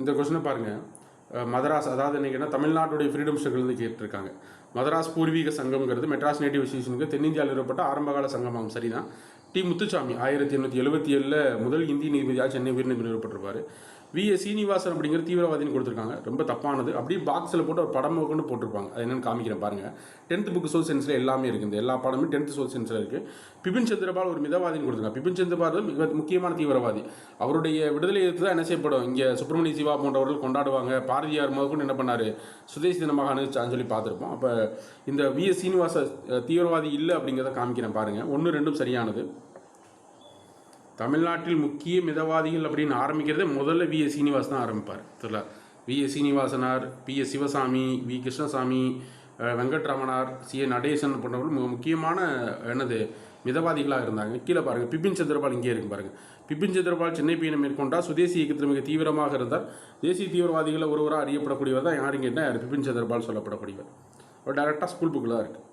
இந்த கொஸ்டினை பாருங்கள். மதராஸ், அதாவது இன்றைக்கி என்ன தமிழ்நாட்டுடைய ஃப்ரீடம் ஸ்ட்ரகிள்னு கேட்டிருக்காங்க. மதராஸ் பூர்வீக சங்கம்ங்கிறது மெட்ராஸ் நேட்டிவ் அசோசியேஷனுக்கு தென்னிந்தியாவில் நிறுவப்பட்ட ஆரம்பகால சங்கமாகும். சரிதான். டி. முத்துசாமி 1877 முதல் இந்திய நீதிபதியாக சென்னை உயர்நீதிமன்றம் நிறுவப்பட்டிருப்பார். V.A. சீனிவாசன் அப்படிங்கிற தீவிரவாதின்னு கொடுத்துருக்காங்க. ரொம்ப தப்பானது. அப்படியே பாக்ஸில் போட்டு ஒரு படம் கொண்டு போட்டிருப்பாங்க. அது என்னென்னு காமிக்கிறேன் பாருங்கள். 10th புக் சோல் சயின்ஸில் எல்லாமே இருக்குது. எல்லா படமும் 10th சோல் சயின்ஸில் இருக்குது. பிபின் சந்திரபால் ஒரு மிதவாதின்னு கொடுத்துருக்காங்க. பிபின் சந்திரபால் மிக முக்கியமான தீவிரவாதி. அவருடைய விடுதலை எதிர்த்து தான் என்ன செய்யப்படும், இங்கே சுப்பிரமணிய சிவா போன்றவர்கள் கொண்டாடுவாங்க. பாரதியார் முதற்கொண்டு என்ன பண்ணார், சுதேசி தினமாக அனுப்பிச்சான்னு சொல்லி பார்த்துருப்போம். அப்போ இந்த V.A. சீனிவாச தீவிரவாதி இல்லை அப்படிங்கிறத காமிக்கிறேன் பாருங்கள். 1, 2 சரியானது. தமிழ்நாட்டில் முக்கிய மிதவாதிகள் அப்படின்னு ஆரம்பிக்கிறதே முதல்ல V.A. சீனிவாஸ் தான் ஆரம்பிப்பார். தெரியல, V.A. சீனிவாசனார், P.S. Sivasamy, V. Krishnasamy, வெங்கட்ரமணார், C.A. Natesan போன்றவர்கள் மிக முக்கியமான மிதவாதிகளாக இருந்தாங்க. கீழே பாருங்கள், பிபின் சந்திரபால் இங்கே இருக்கு பாருங்கள். பிபின் சந்திரபால் சென்னை பயணம் மேற்கொண்டால் சுதேசி இயக்கத்தில் மிக தீவிரமாக இருந்தார். தேசிய தீவிரவாதிகளை ஒருவராக அறியப்படக்கூடியவர் தான் யாருங்கன்னா பிபின் சந்திரபால் சொல்லப்படக்கூடியவர். ஒரு டேரெக்டாக ஸ்கூல் புக்கில் தான் இருக்குது.